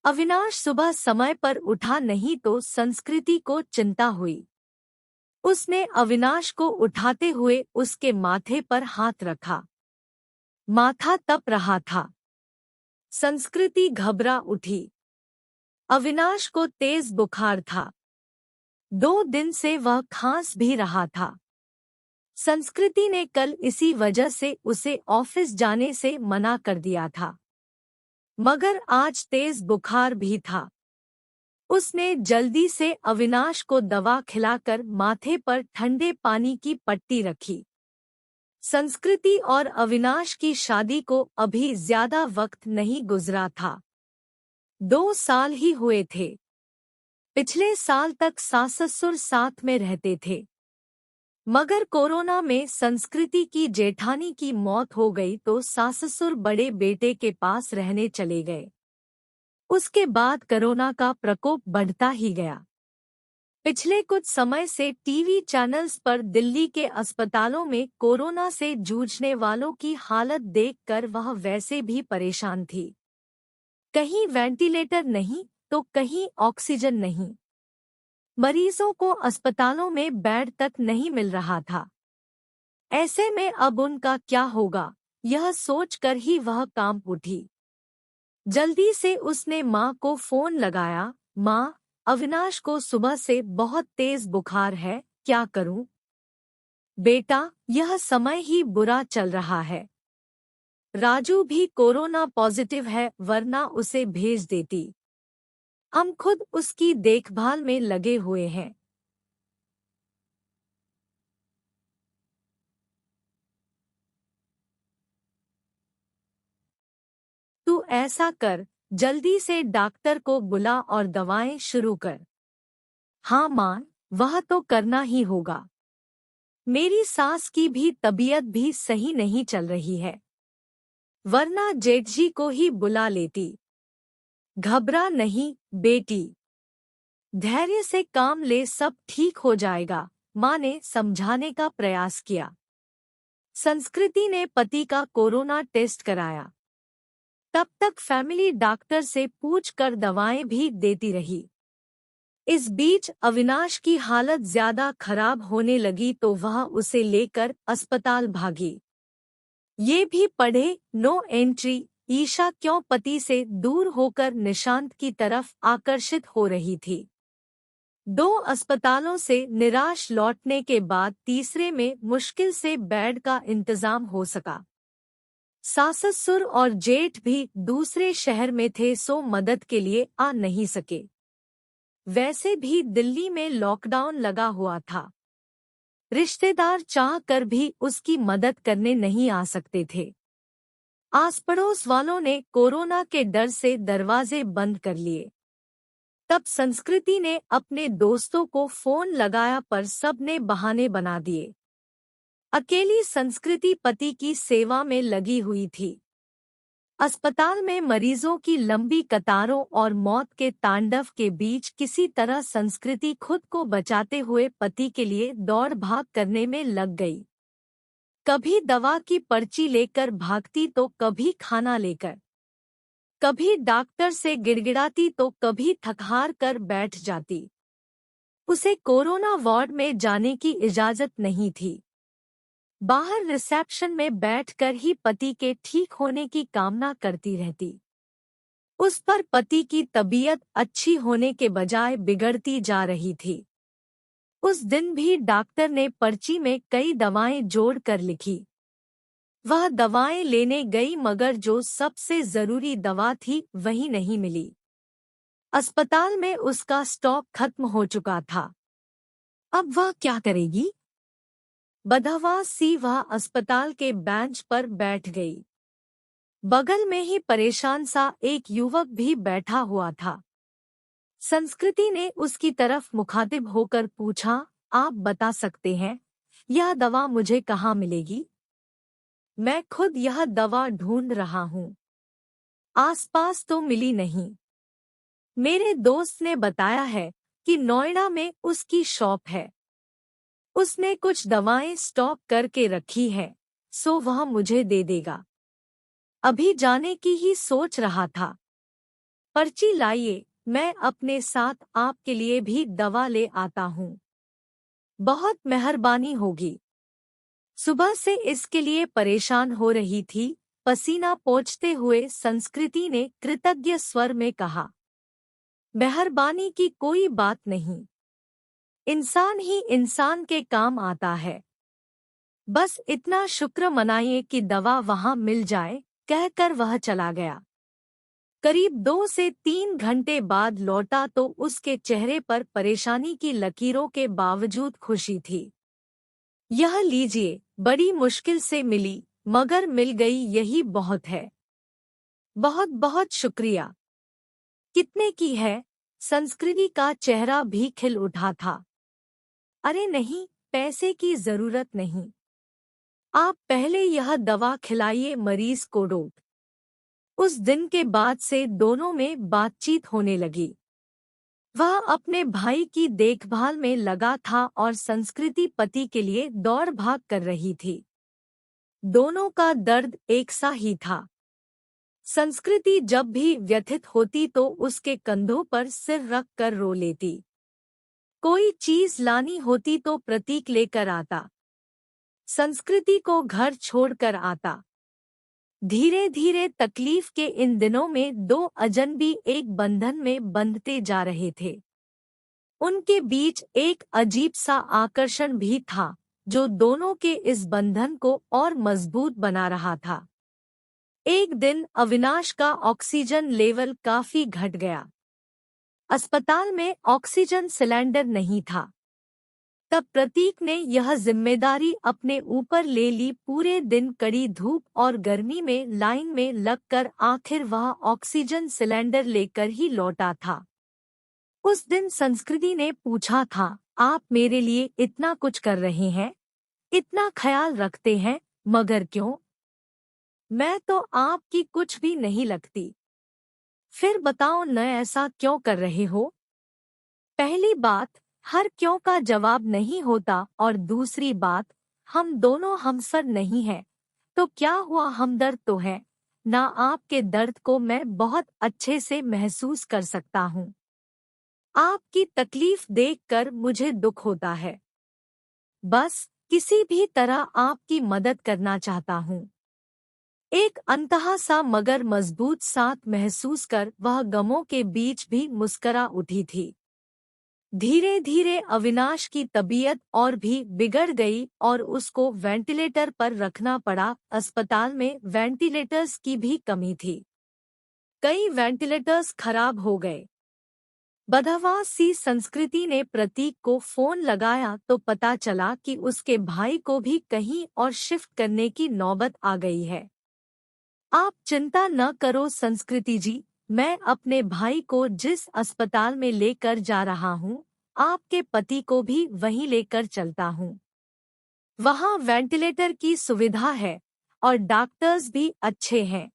अविनाश सुबह समय पर उठा नहीं तो संस्कृति को चिंता हुई। उसने अविनाश को उठाते हुए उसके माथे पर हाथ रखा। माथा तप रहा था। संस्कृति घबरा उठी। अविनाश को तेज बुखार था। 2 दिन से वह खांस भी रहा था। संस्कृति ने कल इसी वजह से उसे ऑफिस जाने से मना कर दिया था, मगर आज तेज बुखार भी था। उसने जल्दी से अविनाश को दवा खिलाकर माथे पर ठंडे पानी की पट्टी रखी। संस्कृति और अविनाश की शादी को अभी ज्यादा वक्त नहीं गुजरा था। 2 साल ही हुए थे। पिछले साल तक सास-ससुर साथ में रहते थे, मगर कोरोना में संस्कृति की जेठानी की मौत हो गई तो सास-ससुर बड़े बेटे के पास रहने चले गए। उसके बाद कोरोना का प्रकोप बढ़ता ही गया। पिछले कुछ समय से टीवी चैनल्स पर दिल्ली के अस्पतालों में कोरोना से जूझने वालों की हालत देखकर वह वैसे भी परेशान थी। कहीं वेंटिलेटर नहीं तो कहीं ऑक्सीजन नहीं। मरीजों को अस्पतालों में बेड तक नहीं मिल रहा था। ऐसे में अब उनका क्या होगा, यह सोचकर ही वह कांप उठी। जल्दी से उसने माँ को फोन लगाया। माँ, अविनाश को सुबह से बहुत तेज बुखार है, क्या करूं? बेटा, यह समय ही बुरा चल रहा है। राजू भी कोरोना पॉजिटिव है, वरना उसे भेज देती। हम खुद उसकी देखभाल में लगे हुए हैं। तू ऐसा कर, जल्दी से डॉक्टर को बुला और दवाएं शुरू कर। हाँ माँ, वह तो करना ही होगा। मेरी सास की भी तबीयत भी सही नहीं चल रही है, वरना जेठ जी को ही बुला लेती। घबरा नहीं बेटी, धैर्य से काम ले, सब ठीक हो जाएगा, माँ ने समझाने का प्रयास किया। संस्कृति ने पति का कोरोना टेस्ट कराया। तब तक फैमिली डॉक्टर से पूछकर दवाएं भी देती रही। इस बीच अविनाश की हालत ज्यादा खराब होने लगी तो वह उसे लेकर अस्पताल भागी। ये भी पढ़े, नो एंट्री। ईशा क्यों पति से दूर होकर निशांत की तरफ आकर्षित हो रही थी। 2 अस्पतालों से निराश लौटने के बाद तीसरे में मुश्किल से बेड का इंतजाम हो सका। सास-ससुर और जेठ भी दूसरे शहर में थे सो मदद के लिए आ नहीं सके। वैसे भी दिल्ली में लॉकडाउन लगा हुआ था। रिश्तेदार चाह कर भी उसकी मदद करने नहीं आ सकते थे। आस पड़ोस वालों ने कोरोना के डर से दरवाजे बंद कर लिए। तब संस्कृति ने अपने दोस्तों को फोन लगाया पर सब ने बहाने बना दिए। अकेली संस्कृति पति की सेवा में लगी हुई थी। अस्पताल में मरीजों की लंबी कतारों और मौत के तांडव के बीच किसी तरह संस्कृति खुद को बचाते हुए पति के लिए दौड़ भाग करने में लग गई। कभी दवा की पर्ची लेकर भागती तो कभी खाना लेकर, कभी डॉक्टर से गिड़गिड़ाती तो कभी थकहार कर बैठ जाती। उसे कोरोना वार्ड में जाने की इजाजत नहीं थी। बाहर रिसेप्शन में बैठकर ही पति के ठीक होने की कामना करती रहती। उस पर पति की तबीयत अच्छी होने के बजाय बिगड़ती जा रही थी। उस दिन भी डॉक्टर ने पर्ची में कई दवाएं जोड़ कर लिखी। वह दवाएं लेने गई मगर जो सबसे जरूरी दवा थी वही नहीं मिली। अस्पताल में उसका स्टॉक खत्म हो चुका था। अब वह क्या करेगी? बदहवास सी वह अस्पताल के बेंच पर बैठ गई। बगल में ही परेशान सा एक युवक भी बैठा हुआ था। संस्कृति ने उसकी तरफ मुखातिब होकर पूछा, आप बता सकते हैं, यह दवा मुझे कहाँ मिलेगी? मैं खुद यह दवा ढूंढ रहा हूँ। आसपास तो मिली नहीं। मेरे दोस्त ने बताया है कि नोएडा में उसकी शॉप है। उसने कुछ दवाएं स्टॉक करके रखी है, सो वह मुझे दे देगा। अभी जाने की ही सोच रहा था। पर्ची लाइए, मैं अपने साथ आपके लिए भी दवा ले आता हूँ। बहुत मेहरबानी होगी। सुबह से इसके लिए परेशान हो रही थी, पसीना पोंछते हुए संस्कृति ने कृतज्ञ स्वर में कहा। मेहरबानी की कोई बात नहीं। इंसान ही इंसान के काम आता है। बस इतना शुक्र मनाइए कि दवा वहां मिल जाए, कहकर वह चला गया। करीब 2 से 3 घंटे बाद लौटा तो उसके चेहरे पर परेशानी की लकीरों के बावजूद खुशी थी। यह लीजिए, बड़ी मुश्किल से मिली, मगर मिल गई, यही बहुत है। बहुत बहुत शुक्रिया। कितने की है? संस्कृति का चेहरा भी खिल उठा था। अरे नहीं, पैसे की जरूरत नहीं। आप पहले यह दवा खिलाइए मरीज को। डॉ। उस दिन के बाद से दोनों में बातचीत होने लगी। वह अपने भाई की देखभाल में लगा था और संस्कृति पति के लिए दौड़ भाग कर रही थी। दोनों का दर्द एक सा ही था। संस्कृति जब भी व्यथित होती तो उसके कंधों पर सिर रख कर रो लेती। कोई चीज लानी होती तो प्रतीक लेकर आता। संस्कृति को घर छोड़कर आता। धीरे धीरे तकलीफ के इन दिनों में दो अजनबी एक बंधन में बंधते जा रहे थे। उनके बीच एक अजीब सा आकर्षण भी था, जो दोनों के इस बंधन को और मजबूत बना रहा था। एक दिन अविनाश का ऑक्सीजन लेवल काफी घट गया। अस्पताल में ऑक्सीजन सिलेंडर नहीं था। तब प्रतीक ने यह जिम्मेदारी अपने ऊपर ले ली। पूरे दिन कड़ी धूप और गर्मी में लाइन में लगकर आखिर वह ऑक्सीजन सिलेंडर लेकर ही लौटा था। उस दिन संस्कृति ने पूछा था, आप मेरे लिए इतना कुछ कर रहे हैं, इतना ख्याल रखते हैं, मगर क्यों? मैं तो आपकी कुछ भी नहीं लगती। फिर बताओ न, ऐसा क्यों कर रहे हो? पहली बात, हर क्यों का जवाब नहीं होता, और दूसरी बात, हम दोनों हमसर नहीं हैं, तो क्या हुआ, हमदर्द तो है ना। आपके दर्द को मैं बहुत अच्छे से महसूस कर सकता हूँ। आपकी तकलीफ देखकर मुझे दुख होता है। बस किसी भी तरह आपकी मदद करना चाहता हूँ। एक अंतहा सा मगर मजबूत साथ महसूस कर वह गमों के बीच भी मुस्करा उठी थी। धीरे धीरे अविनाश की तबीयत और भी बिगड़ गई और उसको वेंटिलेटर पर रखना पड़ा। अस्पताल में वेंटिलेटर्स की भी कमी थी। कई वेंटिलेटर्स खराब हो गए। बदहवास सी संस्कृति ने प्रतीक को फोन लगाया तो पता चला कि उसके भाई को भी कहीं और शिफ्ट करने की नौबत आ गई है। आप चिंता न करो संस्कृति जी, मैं अपने भाई को जिस अस्पताल में लेकर जा रहा हूँ, आपके पति को भी वहीं लेकर चलता हूँ। वहाँ वेंटिलेटर की सुविधा है और डॉक्टर्स भी अच्छे हैं।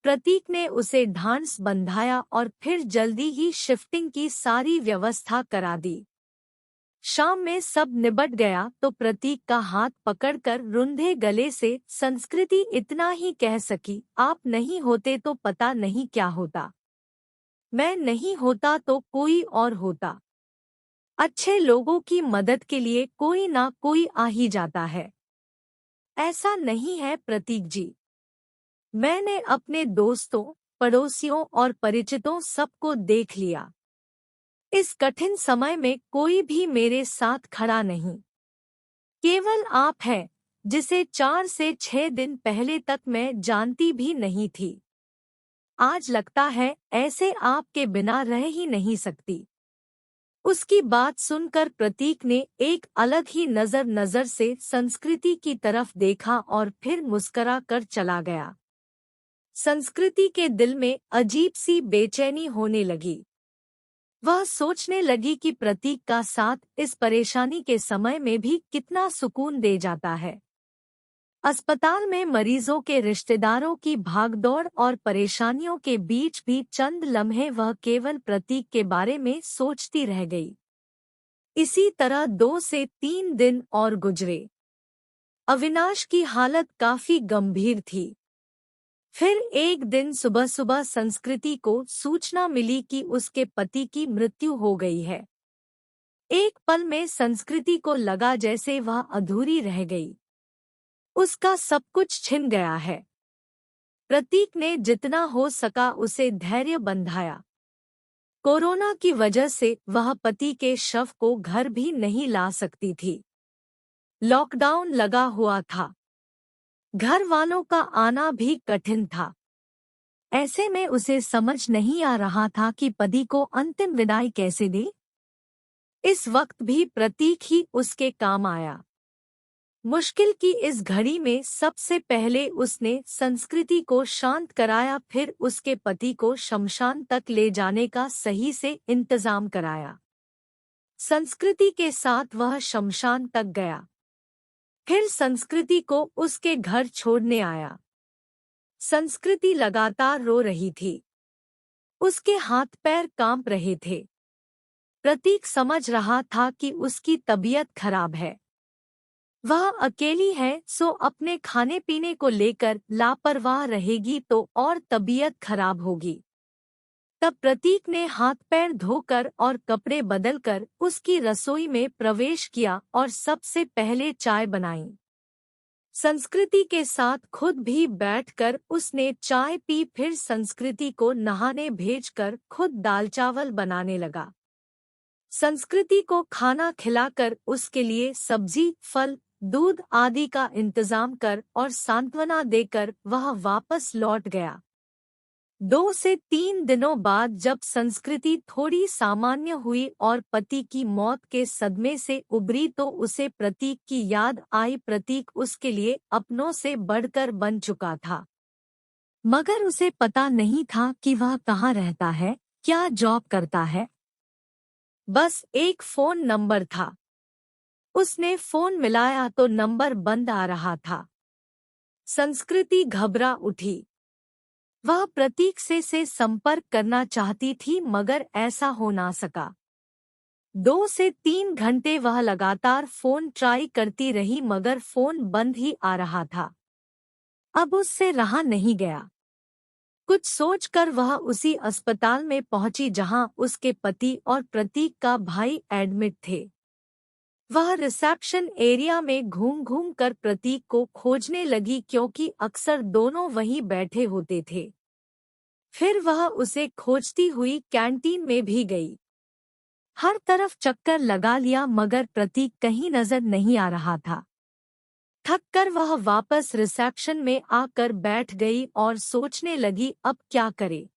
प्रतीक ने उसे ढांढस बंधाया और फिर जल्दी ही शिफ्टिंग की सारी व्यवस्था करा दी। शाम में सब निबट गया तो प्रतीक का हाथ पकड़कर रुंधे गले से संस्कृति इतना ही कह सकी, आप नहीं होते तो पता नहीं क्या होता। मैं नहीं होता तो कोई और होता। अच्छे लोगों की मदद के लिए कोई ना कोई आ ही जाता है। ऐसा नहीं है प्रतीक जी। मैंने अपने दोस्तों, पड़ोसियों और परिचितों सबको देख लिया। इस कठिन समय में कोई भी मेरे साथ खड़ा नहीं। केवल आप हैं, जिसे 4 से 6 दिन पहले तक मैं जानती भी नहीं थी। आज लगता है ऐसे आपके बिना रह ही नहीं सकती। उसकी बात सुनकर प्रतीक ने एक अलग ही नजर से संस्कृति की तरफ देखा और फिर मुस्करा कर चला गया। संस्कृति के दिल में अजीब सी बेचैनी होने लगी। वह सोचने लगी कि प्रतीक का साथ इस परेशानी के समय में भी कितना सुकून दे जाता है। अस्पताल में मरीजों के रिश्तेदारों की भागदौड़ और परेशानियों के बीच भी चंद लम्हे वह केवल प्रतीक के बारे में सोचती रह गई। इसी तरह 2 से 3 दिन और गुजरे। अविनाश की हालत काफी गंभीर थी। फिर एक दिन सुबह सुबह संस्कृति को सूचना मिली कि उसके पति की मृत्यु हो गई है। एक पल में संस्कृति को लगा जैसे वह अधूरी रह गई। उसका सब कुछ छिन गया है। प्रतीक ने जितना हो सका उसे धैर्य बंधाया। कोरोना की वजह से वह पति के शव को घर भी नहीं ला सकती थी। लॉकडाउन लगा हुआ था। घर वालों का आना भी कठिन था। ऐसे में उसे समझ नहीं आ रहा था कि पति को अंतिम विदाई कैसे दे। इस वक्त भी प्रतीक ही उसके काम आया। मुश्किल की इस घड़ी में सबसे पहले उसने संस्कृति को शांत कराया, फिर उसके पति को शमशान तक ले जाने का सही से इंतजाम कराया। संस्कृति के साथ वह शमशान तक गया। फिर संस्कृति को उसके घर छोड़ने आया। संस्कृति लगातार रो रही थी। उसके हाथ पैर कांप रहे थे। प्रतीक समझ रहा था कि उसकी तबीयत खराब है। वह अकेली है, सो अपने खाने पीने को लेकर लापरवाह रहेगी तो और तबीयत खराब होगी। तब प्रतीक ने हाथ पैर धोकर और कपड़े बदलकर उसकी रसोई में प्रवेश किया और सबसे पहले चाय बनाई। संस्कृति के साथ खुद भी बैठकर उसने चाय पी, फिर संस्कृति को नहाने भेजकर खुद दाल चावल बनाने लगा। संस्कृति को खाना खिलाकर उसके लिए सब्जी, फल, दूध आदि का इंतजाम कर और सांत्वना देकर वह वापस लौट गया। 2 से 3 दिनों बाद जब संस्कृति थोड़ी सामान्य हुई और पति की मौत के सदमे से उबरी तो उसे प्रतीक की याद आई। प्रतीक उसके लिए अपनों से बढ़कर बन चुका था, मगर उसे पता नहीं था कि वह कहाँ रहता है, क्या जॉब करता है। बस एक फोन नंबर था। उसने फोन मिलाया तो नंबर बंद आ रहा था। संस्कृति घबरा उठी। वह प्रतीक से संपर्क करना चाहती थी, मगर ऐसा हो ना सका। 2 से 3 घंटे वह लगातार फोन ट्राई करती रही, मगर फोन बंद ही आ रहा था। अब उससे रहा नहीं गया। कुछ सोचकर वह उसी अस्पताल में पहुंची जहां उसके पति और प्रतीक का भाई एडमिट थे। वह रिसेप्शन एरिया में घूम घूम कर प्रतीक को खोजने लगी, क्योंकि अक्सर दोनों वहीं बैठे होते थे। फिर वह उसे खोजती हुई कैंटीन में भी गई। हर तरफ चक्कर लगा लिया, मगर प्रतीक कहीं नजर नहीं आ रहा था। थक कर वह वापस रिसेप्शन में आकर बैठ गई और सोचने लगी अब क्या करे।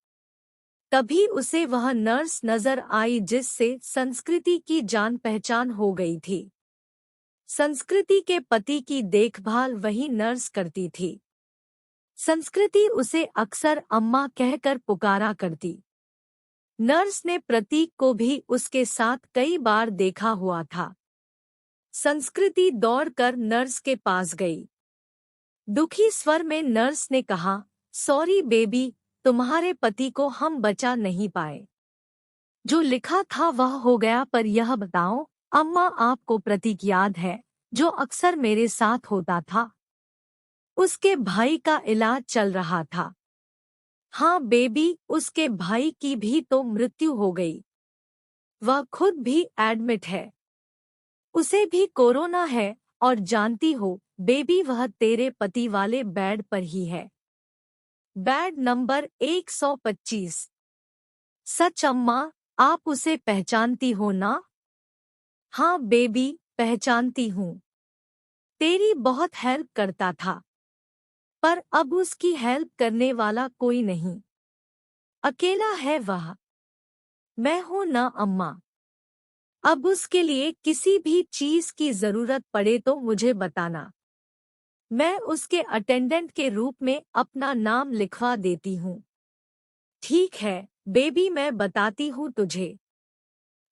तभी उसे वह नर्स नजर आई जिससे संस्कृति की जान पहचान हो गई थी। संस्कृति के पति की देखभाल वही नर्स करती थी। संस्कृति उसे अक्सर अम्मा कहकर पुकारा करती। नर्स ने प्रतीक को भी उसके साथ कई बार देखा हुआ था। संस्कृति दौड़कर नर्स के पास गई। दुखी स्वर में नर्स ने कहा, सॉरी बेबी, तुम्हारे पति को हम बचा नहीं पाए। जो लिखा था वह हो गया, पर यह बताओ अम्मा, आपको प्रतीक याद है, जो अक्सर मेरे साथ होता था? उसके भाई का इलाज चल रहा था। हाँ बेबी, उसके भाई की भी तो मृत्यु हो गई। वह खुद भी एडमिट है। उसे भी कोरोना है, और जानती हो बेबी, वह तेरे पति वाले बेड पर ही है। Bed number 125। सच अम्मा, आप उसे पहचानती हो ना? हाँ बेबी, पहचानती हूँ। तेरी बहुत हेल्प करता था, पर अब उसकी हेल्प करने वाला कोई नहीं। अकेला है वह। मैं हूँ ना अम्मा। अब उसके लिए किसी भी चीज की जरूरत पड़े तो मुझे बताना। मैं उसके अटेंडेंट के रूप में अपना नाम लिखवा देती हूँ। ठीक है बेबी, मैं बताती हूँ तुझे।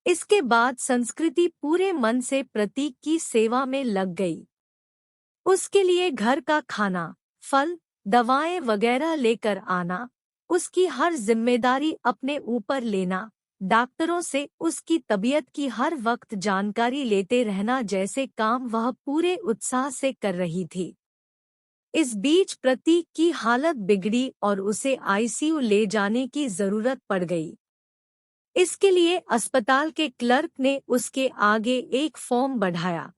इसके बाद संस्कृति पूरे मन से प्रतीक की सेवा में लग गई। उसके लिए घर का खाना, फल, दवाएं वगैरह लेकर आना, उसकी हर जिम्मेदारी अपने ऊपर लेना, डॉक्टरों से उसकी तबीयत की हर वक्त जानकारी लेते रहना जैसे काम वह पूरे उत्साह से कर रही थी। इस बीच प्रतीक की हालत बिगड़ी और उसे आईसीयू ले जाने की जरूरत पड़ गई। इसके लिए अस्पताल के क्लर्क ने उसके आगे एक फॉर्म बढ़ाया।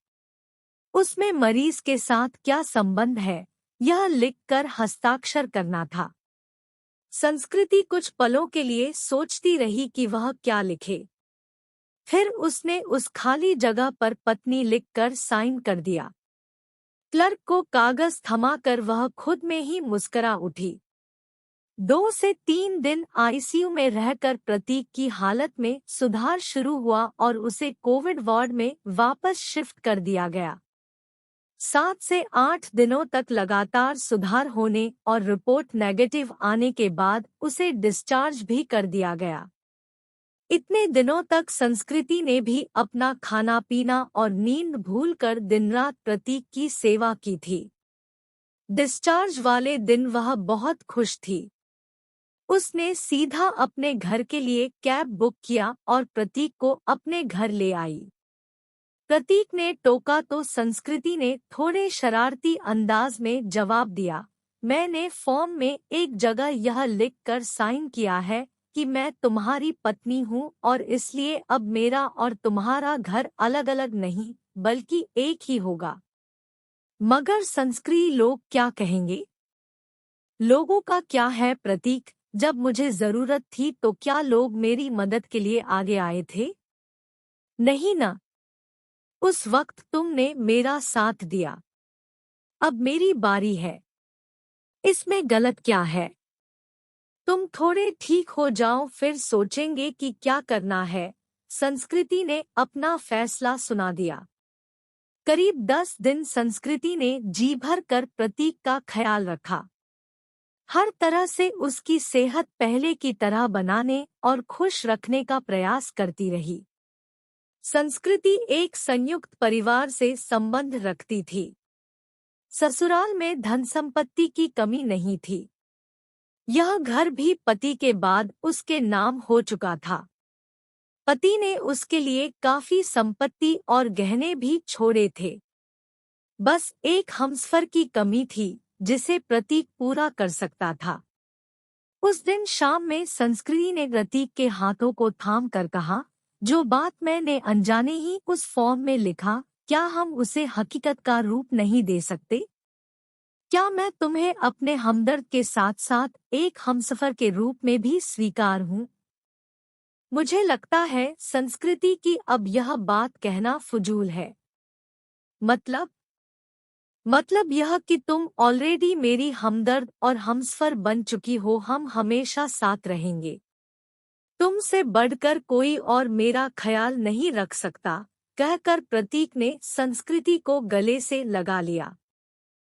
उसमें मरीज के साथ क्या संबंध है, यह लिखकर हस्ताक्षर करना था। संस्कृति कुछ पलों के लिए सोचती रही कि वह क्या लिखे। फिर उसने उस खाली जगह पर पत्नी लिखकर साइन कर दिया। क्लर्क को कागज थमाकर वह खुद में ही मुस्करा उठी। 2 से 3 दिन आईसीयू में रहकर प्रतीक की हालत में सुधार शुरू हुआ और उसे कोविड वार्ड में वापस शिफ्ट कर दिया गया। 7 से 8 दिनों तक लगातार सुधार होने और रिपोर्ट नेगेटिव आने के बाद उसे डिस्चार्ज भी कर दिया गया। इतने दिनों तक संस्कृति ने भी अपना खाना पीना और नींद भूलकर दिन-रात प्रतीक की सेवा की थी। डिस्चार्ज वाले दिन वह बहुत खुश थी। उसने सीधा अपने घर के लिए कैब बुक किया और प्रतीक को अपने घर ले आई। प्रतीक ने टोका तो संस्कृति ने थोड़े शरारती अंदाज में जवाब दिया, मैंने फॉर्म में एक जगह यह लिखकर साइन किया है कि मैं तुम्हारी पत्नी हूँ और इसलिए अब मेरा और तुम्हारा घर अलग अलग नहीं बल्कि एक ही होगा। मगर संस्कृति लोग क्या कहेंगे? लोगों का क्या है प्रतीक, जब मुझे जरूरत थी तो क्या लोग मेरी मदद के लिए आगे आए थे? नहीं ना। उस वक्त तुमने मेरा साथ दिया। अब मेरी बारी है। इसमें गलत क्या है? तुम थोड़े ठीक हो जाओ फिर सोचेंगे कि क्या करना है। संस्कृति ने अपना फैसला सुना दिया। करीब 10 दिन संस्कृति ने जी भर कर प्रतीक का ख्याल रखा। हर तरह से उसकी सेहत पहले की तरह बनाने और खुश रखने का प्रयास करती रही। संस्कृति एक संयुक्त परिवार से संबंध रखती थी। ससुराल में धन संपत्ति की कमी नहीं थी। यह घर भी पति के बाद उसके नाम हो चुका था। पति ने उसके लिए काफी संपत्ति और गहने भी छोड़े थे। बस एक हमसफर की कमी थी जिसे प्रतीक पूरा कर सकता था। उस दिन शाम में संस्कृति ने प्रतीक के हाथों को थाम कर कहा, जो बात मैंने अनजाने ही उस फॉर्म में लिखा, क्या हम उसे हकीकत का रूप नहीं दे सकते? क्या मैं तुम्हें अपने हमदर्द के साथ साथ एक हमसफर के रूप में भी स्वीकार हूँ? मुझे लगता है संस्कृति की अब यह बात कहना फजूल है। मतलब यह कि तुम ऑलरेडी मेरी हमदर्द और हमसफर बन चुकी हो। हम हमेशा साथ रहेंगे। तुमसे बढ़कर कोई और मेरा ख्याल नहीं रख सकता, कहकर प्रतीक ने संस्कृति को गले से लगा लिया।